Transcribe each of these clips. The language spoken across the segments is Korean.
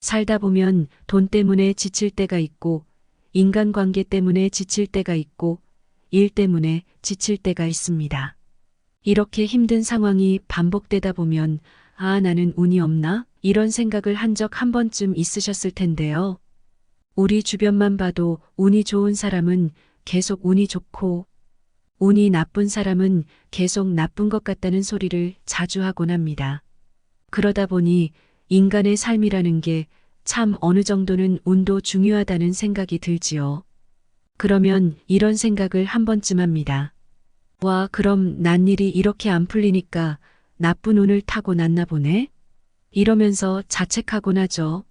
살다 보면 돈 때문에 지칠 때가 있고, 인간관계 때문에 지칠 때가 있고, 일 때문에 지칠 때가 있습니다. 이렇게 힘든 상황이 반복되다 보면, 아, 나는 운이 없나? 이런 생각을 한 적 한 번쯤 있으셨을 텐데요. 우리 주변만 봐도 운이 좋은 사람은 계속 운이 좋고, 운이 나쁜 사람은 계속 나쁜 것 같다는 소리를 자주 하곤 합니다. 그러다 보니 인간의 삶이라는 게 참 어느 정도는 운도 중요하다는 생각이 들지요. 그러면 이런 생각을 한 번쯤 합니다. 와, 그럼 난 일이 이렇게 안 풀리니까 나쁜 운을 타고 났나 보네? 이러면서 자책하곤 하죠.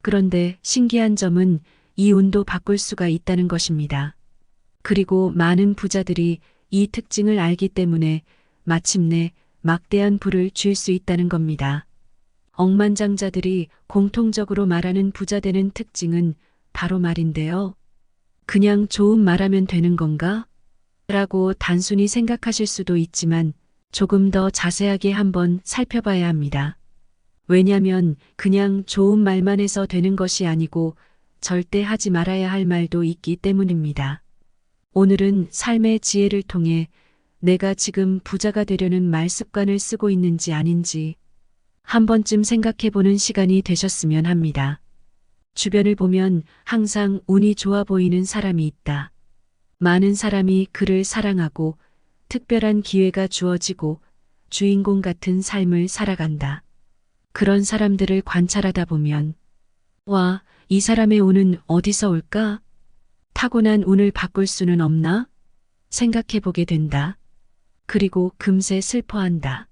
그런데 신기한 점은 이 운도 바꿀 수가 있다는 것입니다. 그리고 많은 부자들이 이 특징을 알기 때문에 마침내 막대한 부를 줄 수 있다는 겁니다. 억만장자들이 공통적으로 말하는 부자 되는 특징은 바로 말인데요. 그냥 좋은 말하면 되는 건가? 라고 단순히 생각하실 수도 있지만 조금 더 자세하게 한번 살펴봐야 합니다. 왜냐면 그냥 좋은 말만 해서 되는 것이 아니고 절대 하지 말아야 할 말도 있기 때문입니다. 오늘은 삶의 지혜를 통해 내가 지금 부자가 되려는 말 습관을 쓰고 있는지 아닌지 한 번쯤 생각해보는 시간이 되셨으면 합니다. 주변을 보면 항상 운이 좋아 보이는 사람이 있다. 많은 사람이 그를 사랑하고 특별한 기회가 주어지고 주인공 같은 삶을 살아간다. 그런 사람들을 관찰하다 보면 와, 이 사람의 운은 어디서 올까? 타고난 운을 바꿀 수는 없나? 생각해보게 된다. 그리고 금세 슬퍼한다.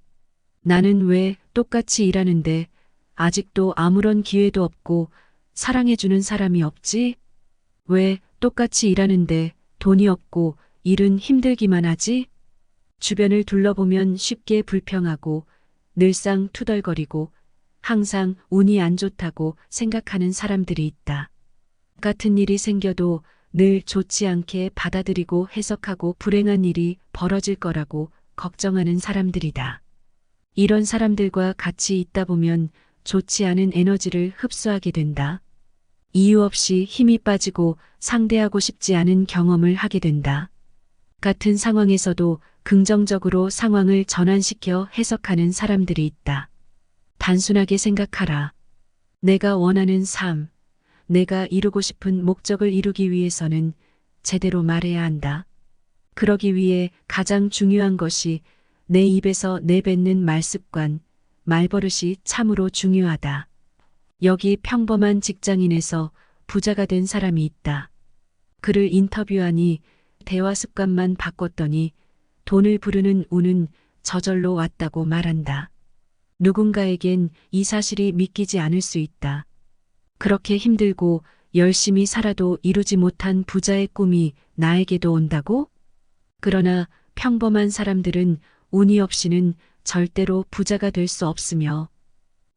나는 왜 똑같이 일하는데 아직도 아무런 기회도 없고 사랑해주는 사람이 없지? 왜 똑같이 일하는데 돈이 없고 일은 힘들기만 하지? 주변을 둘러보면 쉽게 불평하고 늘상 투덜거리고 항상 운이 안 좋다고 생각하는 사람들이 있다. 같은 일이 생겨도 늘 좋지 않게 받아들이고 해석하고 불행한 일이 벌어질 거라고 걱정하는 사람들이다. 이런 사람들과 같이 있다 보면 좋지 않은 에너지를 흡수하게 된다. 이유 없이 힘이 빠지고 상대하고 싶지 않은 경험을 하게 된다. 같은 상황에서도 긍정적으로 상황을 전환시켜 해석하는 사람들이 있다. 단순하게 생각하라. 내가 원하는 삶, 내가 이루고 싶은 목적을 이루기 위해서는 제대로 말해야 한다. 그러기 위해 가장 중요한 것이 내 입에서 내뱉는 말습관, 말버릇이 참으로 중요하다. 여기 평범한 직장인에서 부자가 된 사람이 있다. 그를 인터뷰하니 대화 습관만 바꿨더니 돈을 부르는 운은 저절로 왔다고 말한다. 누군가에겐 이 사실이 믿기지 않을 수 있다. 그렇게 힘들고 열심히 살아도 이루지 못한 부자의 꿈이 나에게도 온다고? 그러나 평범한 사람들은 운이 없이는 절대로 부자가 될 수 없으며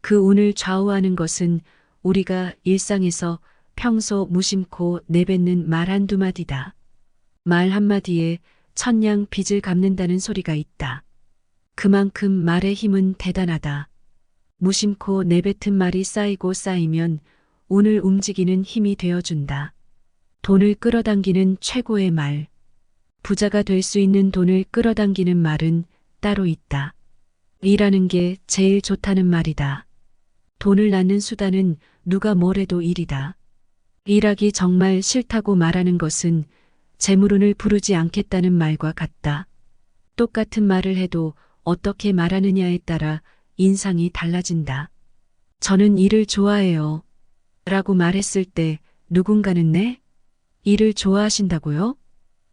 그 운을 좌우하는 것은 우리가 일상에서 평소 무심코 내뱉는 말 한두 마디다. 말 한마디에 천냥 빚을 갚는다는 소리가 있다. 그만큼 말의 힘은 대단하다. 무심코 내뱉은 말이 쌓이고 쌓이면 운을 움직이는 힘이 되어준다. 돈을 끌어당기는 최고의 말. 부자가 될 수 있는 돈을 끌어당기는 말은 따로 있다. 일하는 게 제일 좋다는 말이다. 돈을 낳는 수단은 누가 뭐래도 일이다. 일하기 정말 싫다고 말하는 것은 재물운을 부르지 않겠다는 말과 같다. 똑같은 말을 해도 어떻게 말하느냐에 따라 인상이 달라진다. 저는 일을 좋아해요. 라고 말했을 때 누군가는 네? 일을 좋아하신다고요?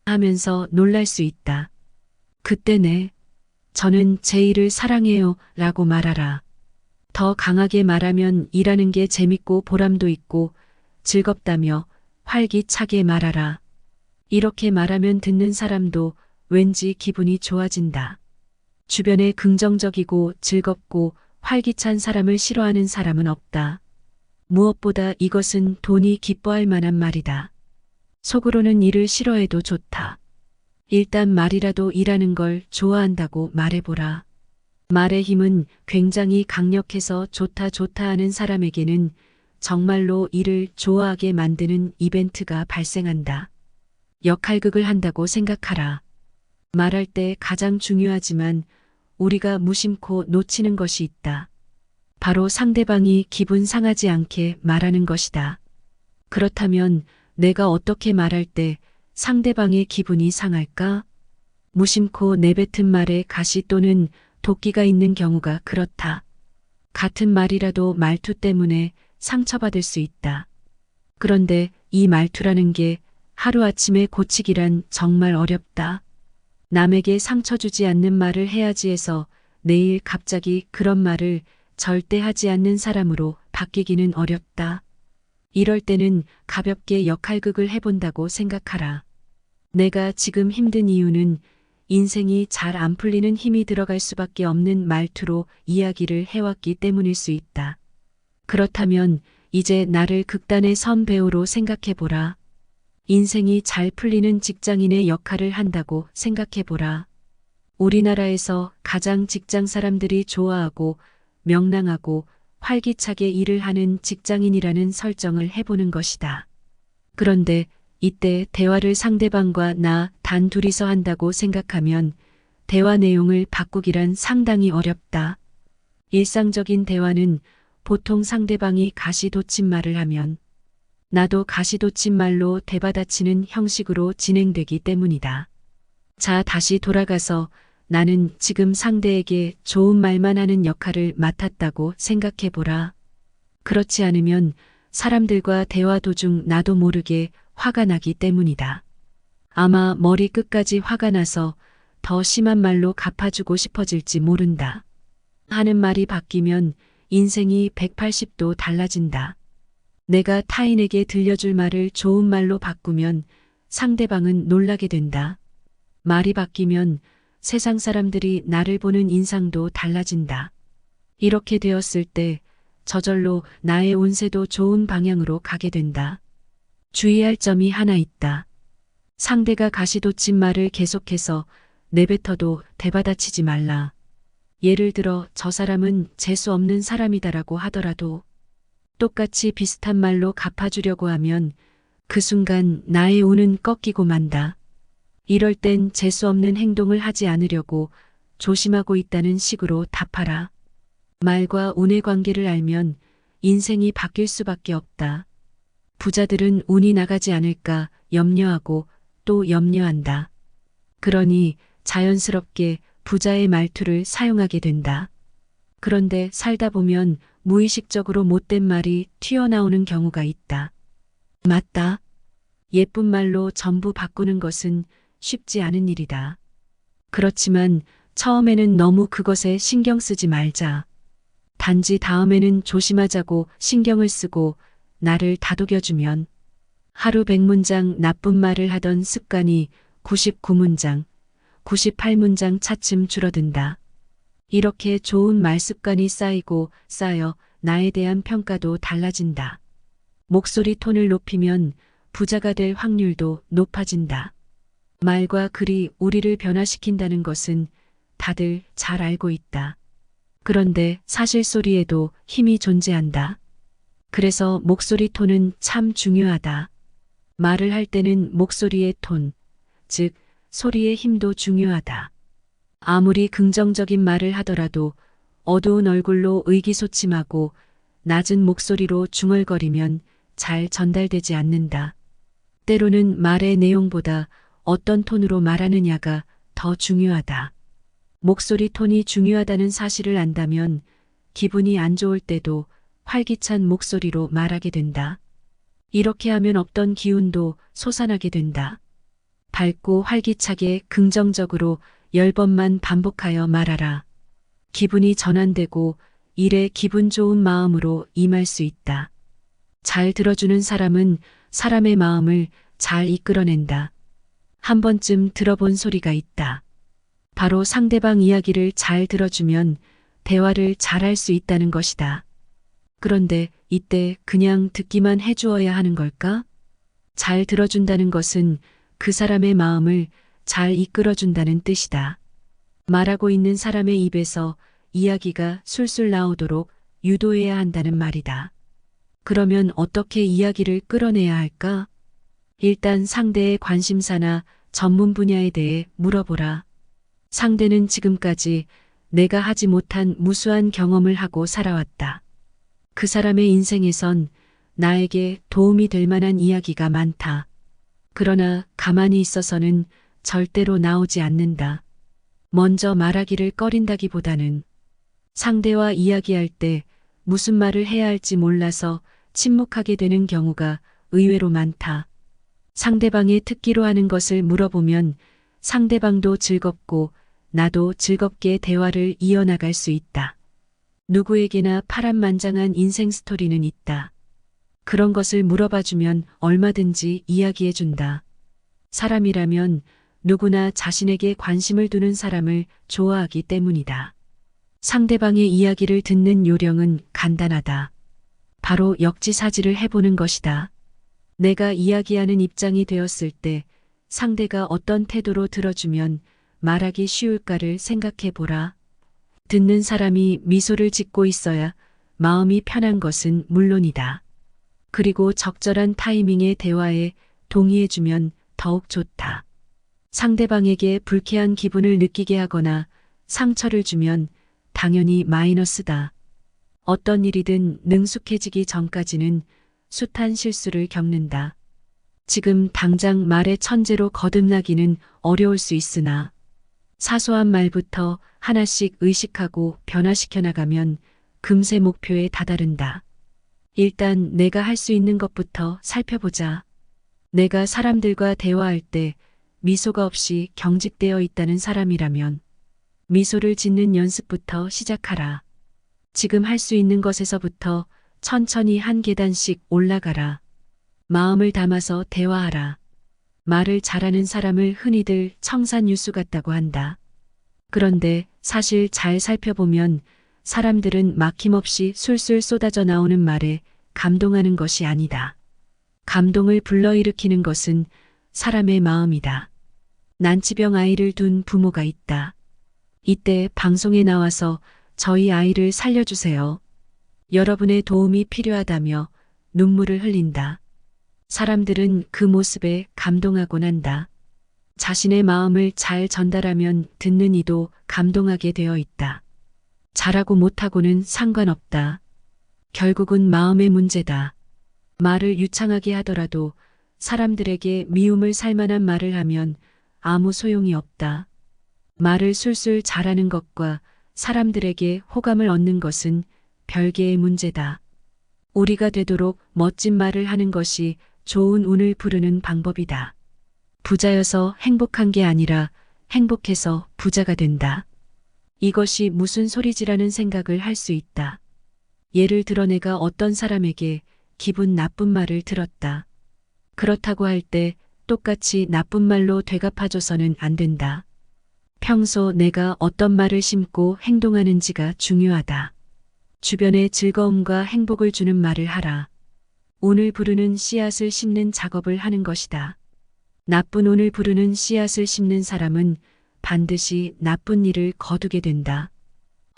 하면서 놀랄 수 있다. 그때 네. 저는 제 일을 사랑해요. 라고 말하라. 더 강하게 말하면 일하는 게 재밌고 보람도 있고 즐겁다며 활기차게 말하라. 이렇게 말하면 듣는 사람도 왠지 기분이 좋아진다. 주변에 긍정적이고 즐겁고 활기찬 사람을 싫어하는 사람은 없다. 무엇보다 이것은 돈이 기뻐할 만한 말이다. 속으로는 일을 싫어해도 좋다. 일단 말이라도 일하는 걸 좋아한다고 말해보라. 말의 힘은 굉장히 강력해서 좋다 좋다 하는 사람에게는 정말로 이를 좋아하게 만드는 이벤트가 발생한다. 역할극을 한다고 생각하라. 말할 때 가장 중요하지만 우리가 무심코 놓치는 것이 있다. 바로 상대방이 기분 상하지 않게 말하는 것이다. 그렇다면 내가 어떻게 말할 때 상대방의 기분이 상할까? 무심코 내뱉은 말에 가시 또는 도끼가 있는 경우가 그렇다. 같은 말이라도 말투 때문에 상처받을 수 있다. 그런데 이 말투라는 게 하루아침에 고치기란 정말 어렵다. 남에게 상처 주지 않는 말을 해야지 해서 내일 갑자기 그런 말을 절대 하지 않는 사람으로 바뀌기는 어렵다. 이럴 때는 가볍게 역할극을 해본다고 생각하라. 내가 지금 힘든 이유는 인생이 잘 안 풀리는 힘이 들어갈 수밖에 없는 말투로 이야기를 해왔기 때문일 수 있다. 그렇다면 이제 나를 극단의 선배우로 생각해보라. 인생이 잘 풀리는 직장인의 역할을 한다고 생각해보라. 우리나라에서 가장 직장 사람들이 좋아하고 명랑하고 활기차게 일을 하는 직장인이라는 설정을 해보는 것이다. 그런데 이때 대화를 상대방과 나 단 둘이서 한다고 생각하면 대화 내용을 바꾸기란 상당히 어렵다. 일상적인 대화는 보통 상대방이 가시돋친 말을 하면 나도 가시돋친 말로 대받아치는 형식으로 진행되기 때문이다. 자, 다시 돌아가서 나는 지금 상대에게 좋은 말만 하는 역할을 맡았다고 생각해보라. 그렇지 않으면 사람들과 대화 도중 나도 모르게 화가 나기 때문이다. 아마 머리 끝까지 화가 나서 더 심한 말로 갚아주고 싶어질지 모른다. 하는 말이 바뀌면 인생이 180도 달라진다. 내가 타인에게 들려줄 말을 좋은 말로 바꾸면 상대방은 놀라게 된다. 말이 바뀌면 세상 사람들이 나를 보는 인상도 달라진다. 이렇게 되었을 때 저절로 나의 운세도 좋은 방향으로 가게 된다. 주의할 점이 하나 있다. 상대가 가시돋친 말을 계속해서 내뱉어도 대받아치지 말라. 예를 들어 저 사람은 재수 없는 사람이다라고 하더라도 똑같이 비슷한 말로 갚아주려고 하면 그 순간 나의 운은 꺾이고 만다. 이럴 땐 재수 없는 행동을 하지 않으려고 조심하고 있다는 식으로 답하라. 말과 운의 관계를 알면 인생이 바뀔 수밖에 없다. 부자들은 운이 나가지 않을까 염려하고 또 염려한다. 그러니 자연스럽게 부자의 말투를 사용하게 된다. 그런데 살다 보면 무의식적으로 못된 말이 튀어나오는 경우가 있다. 맞다. 예쁜 말로 전부 바꾸는 것은 쉽지 않은 일이다. 그렇지만 처음에는 너무 그것에 신경 쓰지 말자. 단지 다음에는 조심하자고 신경을 쓰고 나를 다독여주면 하루 100문장 나쁜 말을 하던 습관이 99문장, 98문장 차츰 줄어든다. 이렇게 좋은 말 습관이 쌓이고 쌓여 나에 대한 평가도 달라진다. 목소리 톤을 높이면 부자가 될 확률도 높아진다. 말과 글이 우리를 변화시킨다는 것은 다들 잘 알고 있다. 그런데 사실 소리에도 힘이 존재한다. 그래서 목소리 톤은 참 중요하다. 말을 할 때는 목소리의 톤, 즉 소리의 힘도 중요하다. 아무리 긍정적인 말을 하더라도 어두운 얼굴로 의기소침하고 낮은 목소리로 중얼거리면 잘 전달되지 않는다. 때로는 말의 내용보다 어떤 톤으로 말하느냐가 더 중요하다. 목소리 톤이 중요하다는 사실을 안다면 기분이 안 좋을 때도 활기찬 목소리로 말하게 된다. 이렇게 하면 없던 기운도 솟아나게 된다. 밝고 활기차게 긍정적으로 10번만 반복하여 말하라. 기분이 전환되고 일에 기분 좋은 마음으로 임할 수 있다. 잘 들어주는 사람은 사람의 마음을 잘 이끌어낸다. 한 번쯤 들어본 소리가 있다. 바로 상대방 이야기를 잘 들어주면 대화를 잘할 수 있다는 것이다. 그런데 이때 그냥 듣기만 해주어야 하는 걸까? 잘 들어준다는 것은 그 사람의 마음을 잘 이끌어준다는 뜻이다. 말하고 있는 사람의 입에서 이야기가 술술 나오도록 유도해야 한다는 말이다. 그러면 어떻게 이야기를 끌어내야 할까? 일단 상대의 관심사나 전문 분야에 대해 물어보라. 상대는 지금까지 내가 하지 못한 무수한 경험을 하고 살아왔다. 그 사람의 인생에선 나에게 도움이 될 만한 이야기가 많다. 그러나 가만히 있어서는 절대로 나오지 않는다. 먼저 말하기를 꺼린다기보다는 상대와 이야기할 때 무슨 말을 해야 할지 몰라서 침묵하게 되는 경우가 의외로 많다. 상대방의 특기로 하는 것을 물어보면 상대방도 즐겁고 나도 즐겁게 대화를 이어나갈 수 있다. 누구에게나 파란만장한 인생 스토리는 있다. 그런 것을 물어봐주면 얼마든지 이야기해준다. 사람이라면 누구나 자신에게 관심을 두는 사람을 좋아하기 때문이다. 상대방의 이야기를 듣는 요령은 간단하다. 바로 역지사지를 해보는 것이다. 내가 이야기하는 입장이 되었을 때 상대가 어떤 태도로 들어주면 말하기 쉬울까를 생각해보라. 듣는 사람이 미소를 짓고 있어야 마음이 편한 것은 물론이다. 그리고 적절한 타이밍의 대화에 동의해주면 더욱 좋다. 상대방에게 불쾌한 기분을 느끼게 하거나 상처를 주면 당연히 마이너스다. 어떤 일이든 능숙해지기 전까지는 숱한 실수를 겪는다. 지금 당장 말의 천재로 거듭나기는 어려울 수 있으나 사소한 말부터 하나씩 의식하고 변화시켜 나가면 금세 목표에 다다른다. 일단 내가 할 수 있는 것부터 살펴보자. 내가 사람들과 대화할 때 미소가 없이 경직되어 있다는 사람이라면 미소를 짓는 연습부터 시작하라. 지금 할 수 있는 것에서부터 천천히 한 계단씩 올라가라. 마음을 담아서 대화하라. 말을 잘하는 사람을 흔히들 청산유수 같다고 한다. 그런데 사실 잘 살펴보면 사람들은 막힘없이 술술 쏟아져 나오는 말에 감동하는 것이 아니다. 감동을 불러일으키는 것은 사람의 마음이다. 난치병 아이를 둔 부모가 있다. 이때 방송에 나와서 저희 아이를 살려주세요. 여러분의 도움이 필요하다며 눈물을 흘린다. 사람들은 그 모습에 감동하곤 한다. 자신의 마음을 잘 전달하면 듣는 이도 감동하게 되어 있다. 잘하고 못하고는 상관없다. 결국은 마음의 문제다. 말을 유창하게 하더라도 사람들에게 미움을 살 만한 말을 하면 아무 소용이 없다. 말을 술술 잘하는 것과 사람들에게 호감을 얻는 것은 별개의 문제다. 우리가 되도록 멋진 말을 하는 것이 좋은 운을 부르는 방법이다. 부자여서 행복한 게 아니라 행복해서 부자가 된다. 이것이 무슨 소리지라는 생각을 할 수 있다. 예를 들어 내가 어떤 사람에게 기분 나쁜 말을 들었다. 그렇다고 할 때 똑같이 나쁜 말로 되갚아줘서는 안 된다. 평소 내가 어떤 말을 심고 행동하는지가 중요하다. 주변에 즐거움과 행복을 주는 말을 하라. 운을 부르는 씨앗을 심는 작업을 하는 것이다. 나쁜 운을 부르는 씨앗을 심는 사람은 반드시 나쁜 일을 거두게 된다.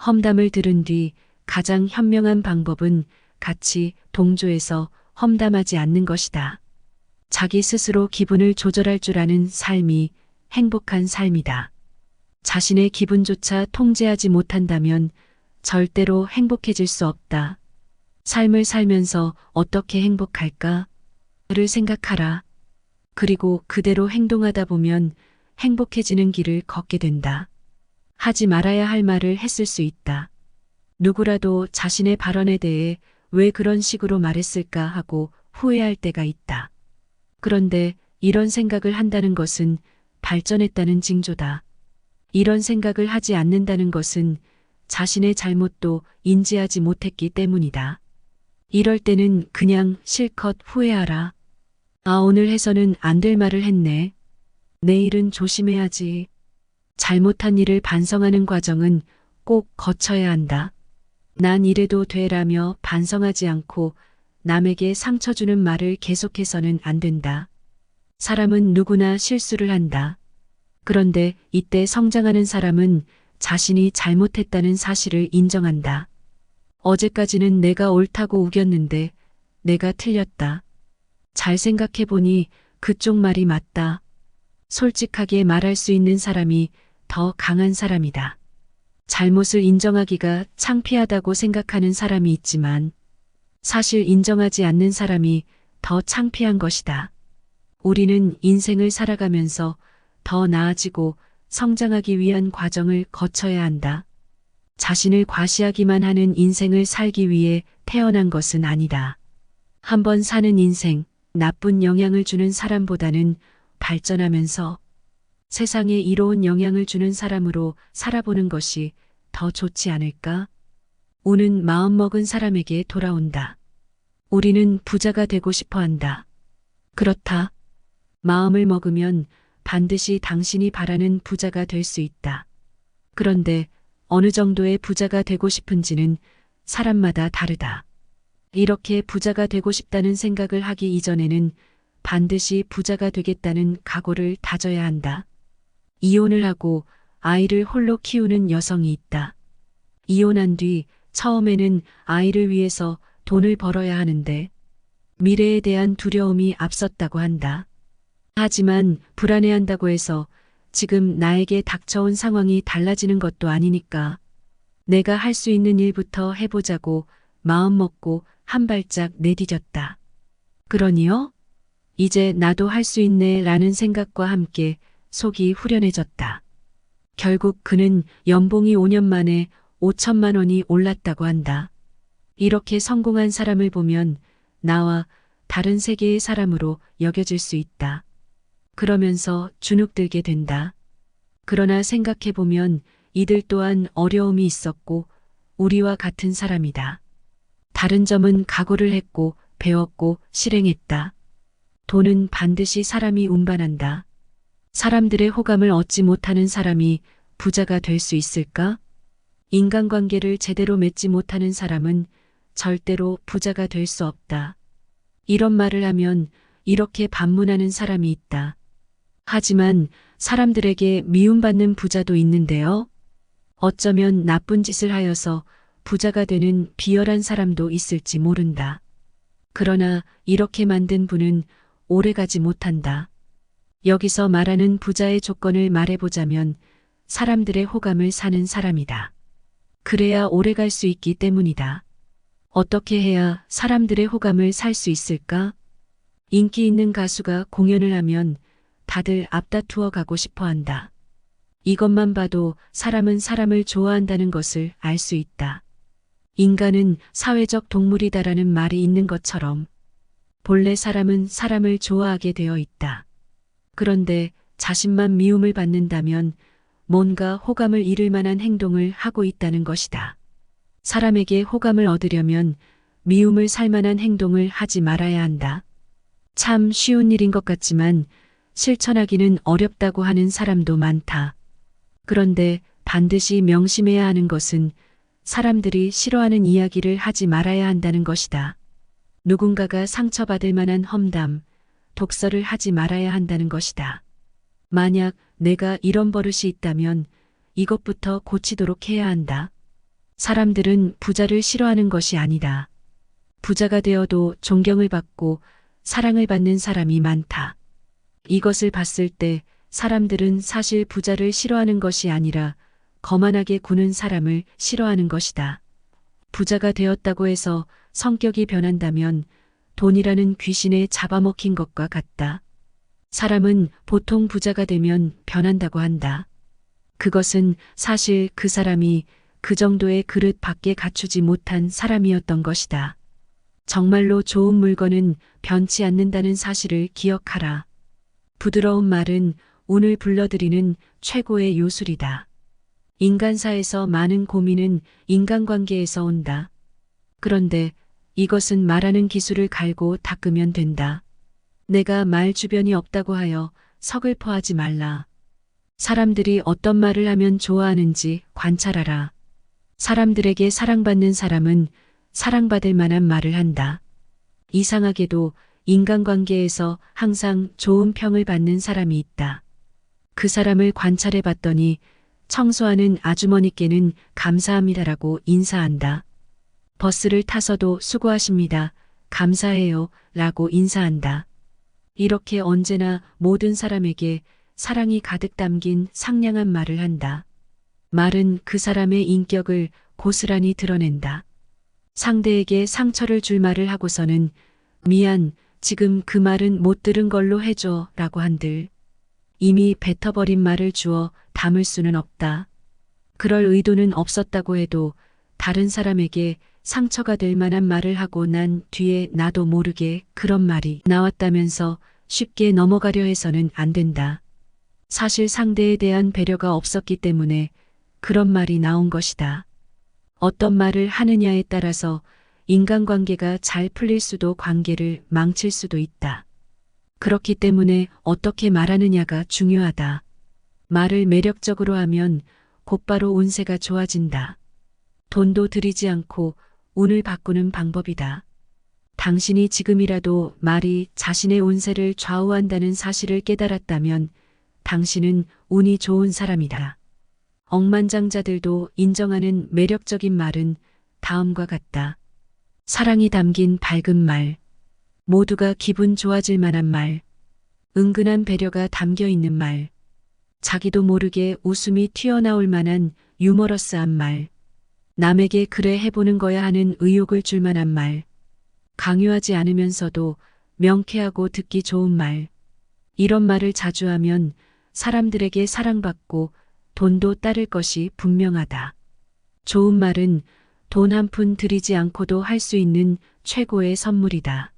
험담을 들은 뒤 가장 현명한 방법은 같이 동조해서 험담하지 않는 것이다. 자기 스스로 기분을 조절할 줄 아는 삶이 행복한 삶이다. 자신의 기분조차 통제하지 못한다면 절대로 행복해질 수 없다. 삶을 살면서 어떻게 행복할까? 를 생각하라. 그리고 그대로 행동하다 보면 행복해지는 길을 걷게 된다. 하지 말아야 할 말을 했을 수 있다. 누구라도 자신의 발언에 대해 왜 그런 식으로 말했을까 하고 후회할 때가 있다. 그런데 이런 생각을 한다는 것은 발전했다는 징조다. 이런 생각을 하지 않는다는 것은 자신의 잘못도 인지하지 못했기 때문이다. 이럴 때는 그냥 실컷 후회하라. 아, 오늘 해서는 안 될 말을 했네. 내일은 조심해야지. 잘못한 일을 반성하는 과정은 꼭 거쳐야 한다. 난 이래도 돼라며 반성하지 않고 남에게 상처 주는 말을 계속해서는 안 된다. 사람은 누구나 실수를 한다. 그런데 이때 성장하는 사람은 자신이 잘못했다는 사실을 인정한다. 어제까지는 내가 옳다고 우겼는데 내가 틀렸다. 잘 생각해보니 그쪽 말이 맞다. 솔직하게 말할 수 있는 사람이 더 강한 사람이다. 잘못을 인정하기가 창피하다고 생각하는 사람이 있지만 사실 인정하지 않는 사람이 더 창피한 것이다. 우리는 인생을 살아가면서 더 나아지고 성장하기 위한 과정을 거쳐야 한다. 자신을 과시하기만 하는 인생을 살기 위해 태어난 것은 아니다. 한번 사는 인생, 나쁜 영향을 주는 사람보다는 발전하면서 세상에 이로운 영향을 주는 사람으로 살아보는 것이 더 좋지 않을까? 운은 마음먹은 사람에게 돌아온다. 우리는 부자가 되고 싶어 한다. 그렇다. 마음을 먹으면 반드시 당신이 바라는 부자가 될 수 있다. 그런데 어느 정도의 부자가 되고 싶은지는 사람마다 다르다. 이렇게 부자가 되고 싶다는 생각을 하기 이전에는 반드시 부자가 되겠다는 각오를 다져야 한다. 이혼을 하고 아이를 홀로 키우는 여성이 있다. 이혼한 뒤 처음에는 아이를 위해서 돈을 벌어야 하는데 미래에 대한 두려움이 앞섰다고 한다. 하지만 불안해한다고 해서 지금 나에게 닥쳐온 상황이 달라지는 것도 아니니까 내가 할 수 있는 일부터 해보자고 마음먹고 한 발짝 내디뎠다. 그러니요? 이제 나도 할 수 있네 라는 생각과 함께 속이 후련해졌다. 결국 그는 연봉이 5년 만에 5천만 원이 올랐다고 한다. 이렇게 성공한 사람을 보면 나와 다른 세계의 사람으로 여겨질 수 있다. 그러면서 주눅들게 된다. 그러나 생각해보면 이들 또한 어려움이 있었고 우리와 같은 사람이다. 다른 점은 각오를 했고 배웠고 실행했다. 돈은 반드시 사람이 운반한다. 사람들의 호감을 얻지 못하는 사람이 부자가 될 수 있을까? 인간관계를 제대로 맺지 못하는 사람은 절대로 부자가 될 수 없다. 이런 말을 하면 이렇게 반문하는 사람이 있다. 하지만 사람들에게 미움받는 부자도 있는데요. 어쩌면 나쁜 짓을 하여서 부자가 되는 비열한 사람도 있을지 모른다. 그러나 이렇게 만든 분은 오래가지 못한다. 여기서 말하는 부자의 조건을 말해보자면 사람들의 호감을 사는 사람이다. 그래야 오래갈 수 있기 때문이다. 어떻게 해야 사람들의 호감을 살 수 있을까? 인기 있는 가수가 공연을 하면 다들 앞다투어 가고 싶어 한다. 이것만 봐도 사람은 사람을 좋아한다는 것을 알 수 있다. 인간은 사회적 동물이다라는 말이 있는 것처럼 본래 사람은 사람을 좋아하게 되어 있다. 그런데 자신만 미움을 받는다면 뭔가 호감을 잃을 만한 행동을 하고 있다는 것이다. 사람에게 호감을 얻으려면 미움을 살 만한 행동을 하지 말아야 한다. 참 쉬운 일인 것 같지만 실천하기는 어렵다고 하는 사람도 많다. 그런데 반드시 명심해야 하는 것은 사람들이 싫어하는 이야기를 하지 말아야 한다는 것이다. 누군가가 상처받을 만한 험담, 독설을 하지 말아야 한다는 것이다. 만약 내가 이런 버릇이 있다면 이것부터 고치도록 해야 한다. 사람들은 부자를 싫어하는 것이 아니다. 부자가 되어도 존경을 받고 사랑을 받는 사람이 많다. 이것을 봤을 때 사람들은 사실 부자를 싫어하는 것이 아니라 거만하게 구는 사람을 싫어하는 것이다. 부자가 되었다고 해서 성격이 변한다면 돈이라는 귀신에 잡아먹힌 것과 같다. 사람은 보통 부자가 되면 변한다고 한다. 그것은 사실 그 사람이 그 정도의 그릇 밖에 갖추지 못한 사람이었던 것이다. 정말로 좋은 물건은 변치 않는다는 사실을 기억하라. 부드러운 말은 운을 불러들이는 최고의 요술이다. 인간사에서 많은 고민은 인간관계에서 온다. 그런데 이것은 말하는 기술을 갈고 닦으면 된다. 내가 말 주변이 없다고 하여 서글퍼하지 말라. 사람들이 어떤 말을 하면 좋아하는지 관찰하라. 사람들에게 사랑받는 사람은 사랑받을 만한 말을 한다. 이상하게도 인간관계에서 항상 좋은 평을 받는 사람이 있다. 그 사람을 관찰해 봤더니 청소하는 아주머니께는 감사합니다라고 인사한다. 버스를 타서도 수고하십니다. 감사해요 라고 인사한다. 이렇게 언제나 모든 사람에게 사랑이 가득 담긴 상냥한 말을 한다. 말은 그 사람의 인격을 고스란히 드러낸다. 상대에게 상처를 줄 말을 하고서는 미안, 지금 그 말은 못 들은 걸로 해줘 라고 한들 이미 뱉어버린 말을 주어 담을 수는 없다. 그럴 의도는 없었다고 해도 다른 사람에게 상처가 될 만한 말을 하고 난 뒤에 나도 모르게 그런 말이 나왔다면서 쉽게 넘어가려 해서는 안 된다. 사실 상대에 대한 배려가 없었기 때문에 그런 말이 나온 것이다. 어떤 말을 하느냐에 따라서 인간관계가 잘 풀릴 수도 관계를 망칠 수도 있다. 그렇기 때문에 어떻게 말하느냐가 중요하다. 말을 매력적으로 하면 곧바로 운세가 좋아진다. 돈도 들이지 않고 운을 바꾸는 방법이다. 당신이 지금이라도 말이 자신의 운세를 좌우한다는 사실을 깨달았다면 당신은 운이 좋은 사람이다. 억만장자들도 인정하는 매력적인 말은 다음과 같다. 사랑이 담긴 밝은 말, 모두가 기분 좋아질 만한 말, 은근한 배려가 담겨 있는 말, 자기도 모르게 웃음이 튀어나올 만한 유머러스한 말, 남에게 그래 해보는 거야 하는 의욕을 줄 만한 말, 강요하지 않으면서도 명쾌하고 듣기 좋은 말. 이런 말을 자주 하면 사람들에게 사랑받고 돈도 따를 것이 분명하다. 좋은 말은 돈 한 푼 들이지 않고도 할 수 있는 최고의 선물이다.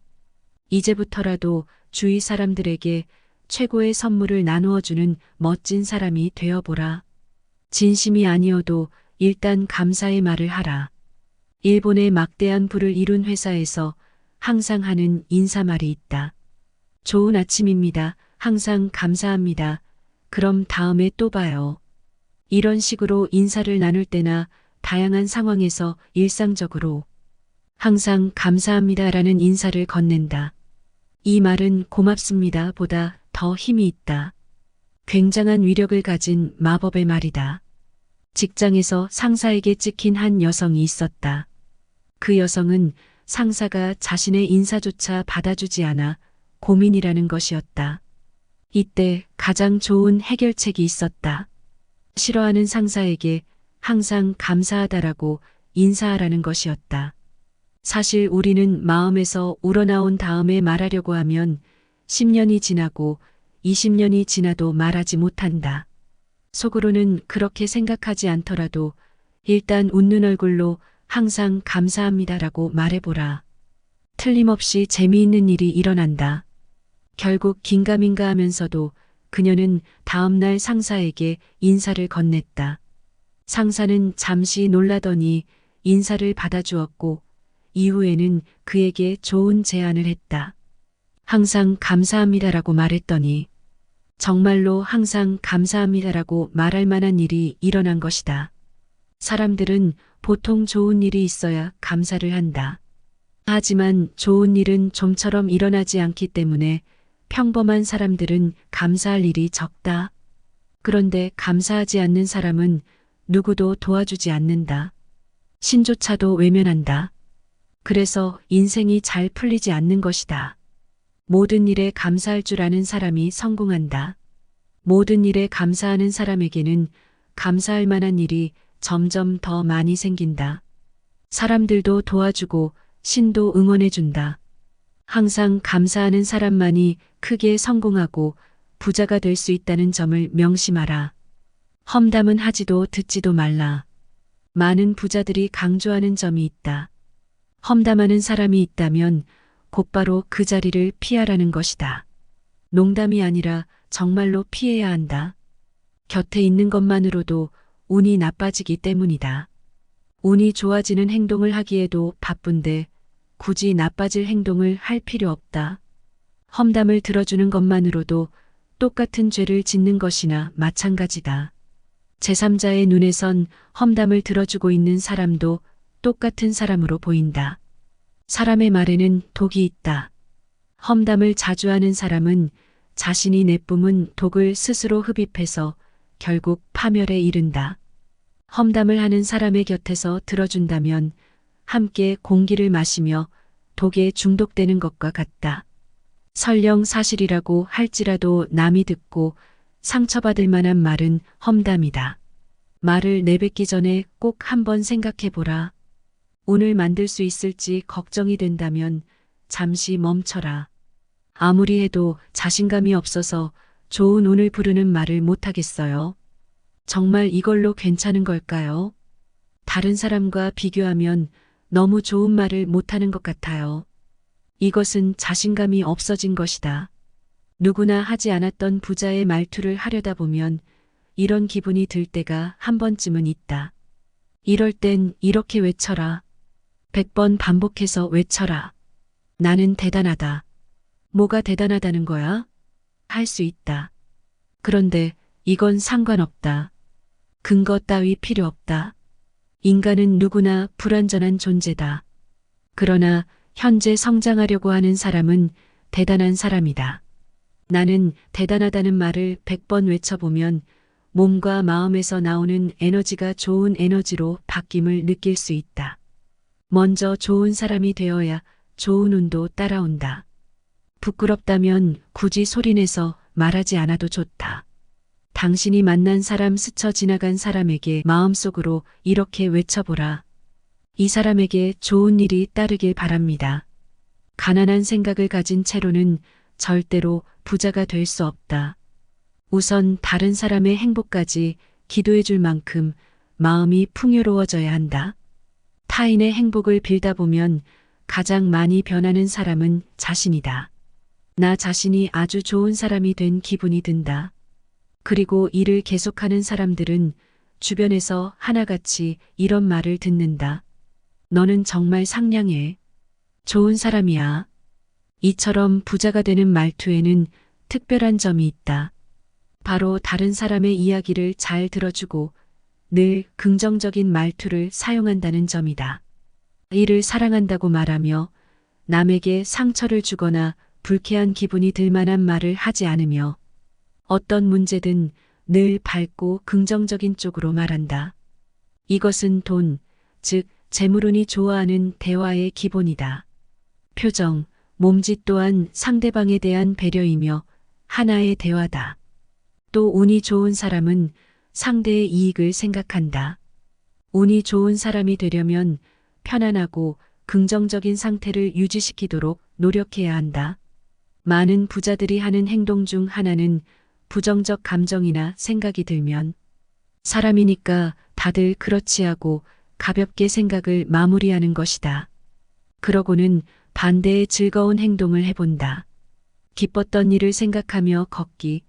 이제부터라도 주위 사람들에게 최고의 선물을 나누어 주는 멋진 사람이 되어보라. 진심이 아니어도 일단 감사의 말을 하라. 일본의 막대한 부를 이룬 회사에서 항상 하는 인사말이 있다. 좋은 아침입니다. 항상 감사합니다. 그럼 다음에 또 봐요. 이런 식으로 인사를 나눌 때나 다양한 상황에서 일상적으로 항상 감사합니다라는 인사를 건넨다. 이 말은 고맙습니다 보다 더 힘이 있다. 굉장한 위력을 가진 마법의 말이다. 직장에서 상사에게 찍힌 한 여성이 있었다. 그 여성은 상사가 자신의 인사조차 받아주지 않아 고민이라는 것이었다. 이때 가장 좋은 해결책이 있었다. 싫어하는 상사에게 항상 감사하다라고 인사하라는 것이었다. 사실 우리는 마음에서 우러나온 다음에 말하려고 하면 10년이 지나고 20년이 지나도 말하지 못한다. 속으로는 그렇게 생각하지 않더라도 일단 웃는 얼굴로 항상 감사합니다라고 말해보라. 틀림없이 재미있는 일이 일어난다. 결국 긴가민가 하면서도 그녀는 다음날 상사에게 인사를 건넸다. 상사는 잠시 놀라더니 인사를 받아주었고 이후에는 그에게 좋은 제안을 했다. 항상 감사합니다라고 말했더니 정말로 항상 감사합니다라고 말할 만한 일이 일어난 것이다. 사람들은 보통 좋은 일이 있어야 감사를 한다. 하지만 좋은 일은 좀처럼 일어나지 않기 때문에 평범한 사람들은 감사할 일이 적다. 그런데 감사하지 않는 사람은 누구도 도와주지 않는다. 신조차도 외면한다. 그래서 인생이 잘 풀리지 않는 것이다. 모든 일에 감사할 줄 아는 사람이 성공한다. 모든 일에 감사하는 사람에게는 감사할 만한 일이 점점 더 많이 생긴다. 사람들도 도와주고 신도 응원해준다. 항상 감사하는 사람만이 크게 성공하고 부자가 될 수 있다는 점을 명심하라. 험담은 하지도 듣지도 말라. 많은 부자들이 강조하는 점이 있다. 험담하는 사람이 있다면 곧바로 그 자리를 피하라는 것이다. 농담이 아니라 정말로 피해야 한다. 곁에 있는 것만으로도 운이 나빠지기 때문이다. 운이 좋아지는 행동을 하기에도 바쁜데 굳이 나빠질 행동을 할 필요 없다. 험담을 들어주는 것만으로도 똑같은 죄를 짓는 것이나 마찬가지다. 제3자의 눈에선 험담을 들어주고 있는 사람도 똑같은 사람으로 보인다. 사람의 말에는 독이 있다. 험담을 자주 하는 사람은 자신이 내뿜은 독을 스스로 흡입해서 결국 파멸에 이른다. 험담을 하는 사람의 곁에서 들어준다면 함께 공기를 마시며 독에 중독되는 것과 같다. 설령 사실이라고 할지라도 남이 듣고 상처받을 만한 말은 험담이다. 말을 내뱉기 전에 꼭 한번 생각해보라. 운을 만들 수 있을지 걱정이 된다면 잠시 멈춰라. 아무리 해도 자신감이 없어서 좋은 운을 부르는 말을 못하겠어요. 정말 이걸로 괜찮은 걸까요? 다른 사람과 비교하면 너무 좋은 말을 못하는 것 같아요. 이것은 자신감이 없어진 것이다. 누구나 하지 않았던 부자의 말투를 하려다 보면 이런 기분이 들 때가 한 번쯤은 있다. 이럴 땐 이렇게 외쳐라. 100번 반복해서 외쳐라. 나는 대단하다. 뭐가 대단하다는 거야? 할 수 있다. 그런데 이건 상관없다. 근거 따위 필요 없다. 인간은 누구나 불완전한 존재다. 그러나 현재 성장하려고 하는 사람은 대단한 사람이다. 나는 대단하다는 말을 100번 외쳐보면 몸과 마음에서 나오는 에너지가 좋은 에너지로 바뀜을 느낄 수 있다. 먼저 좋은 사람이 되어야 좋은 운도 따라온다. 부끄럽다면 굳이 소리내서 말하지 않아도 좋다. 당신이 만난 사람, 스쳐 지나간 사람에게 마음속으로 이렇게 외쳐보라. 이 사람에게 좋은 일이 따르길 바랍니다. 가난한 생각을 가진 채로는 절대로 부자가 될 수 없다. 우선 다른 사람의 행복까지 기도해 줄 만큼 마음이 풍요로워져야 한다. 타인의 행복을 빌다 보면 가장 많이 변하는 사람은 자신이다. 나 자신이 아주 좋은 사람이 된 기분이 든다. 그리고 일을 계속하는 사람들은 주변에서 하나같이 이런 말을 듣는다. 너는 정말 상냥해. 좋은 사람이야. 이처럼 부자가 되는 말투에는 특별한 점이 있다. 바로 다른 사람의 이야기를 잘 들어주고 늘 긍정적인 말투를 사용한다는 점이다. 이를 사랑한다고 말하며 남에게 상처를 주거나 불쾌한 기분이 들 만한 말을 하지 않으며 어떤 문제든 늘 밝고 긍정적인 쪽으로 말한다. 이것은 돈, 즉 재물운이 좋아하는 대화의 기본이다. 표정, 몸짓 또한 상대방에 대한 배려이며 하나의 대화다. 또 운이 좋은 사람은 상대의 이익을 생각한다. 운이 좋은 사람이 되려면 편안하고 긍정적인 상태를 유지시키도록 노력해야 한다. 많은 부자들이 하는 행동 중 하나는 부정적 감정이나 생각이 들면 사람이니까 다들 그렇지 하고 가볍게 생각을 마무리하는 것이다. 그러고는 반대의 즐거운 행동을 해본다. 기뻤던 일을 생각하며 걷기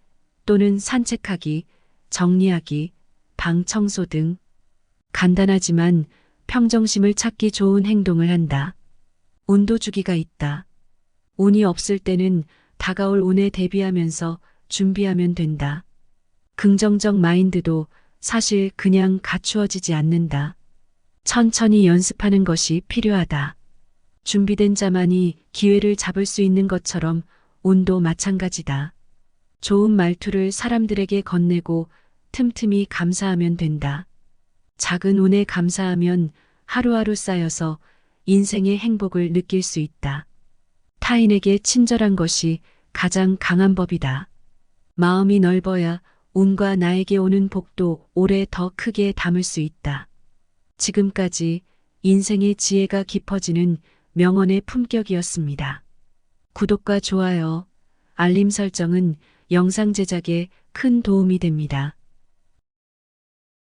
또는 산책하기, 정리하기, 방 청소 등 간단하지만 평정심을 찾기 좋은 행동을 한다. 운도 주기가 있다. 운이 없을 때는 다가올 운에 대비하면서 준비하면 된다. 긍정적 마인드도 사실 그냥 갖추어지지 않는다. 천천히 연습하는 것이 필요하다. 준비된 자만이 기회를 잡을 수 있는 것처럼 운도 마찬가지다. 좋은 말투를 사람들에게 건네고 틈틈이 감사하면 된다. 작은 운에 감사하면 하루하루 쌓여서 인생의 행복을 느낄 수 있다. 타인에게 친절한 것이 가장 강한 법이다. 마음이 넓어야 운과 나에게 오는 복도 오래 더 크게 담을 수 있다. 지금까지 인생의 지혜가 깊어지는 명언의 품격이었습니다. 구독과 좋아요, 알림 설정은 영상 제작에 큰 도움이 됩니다.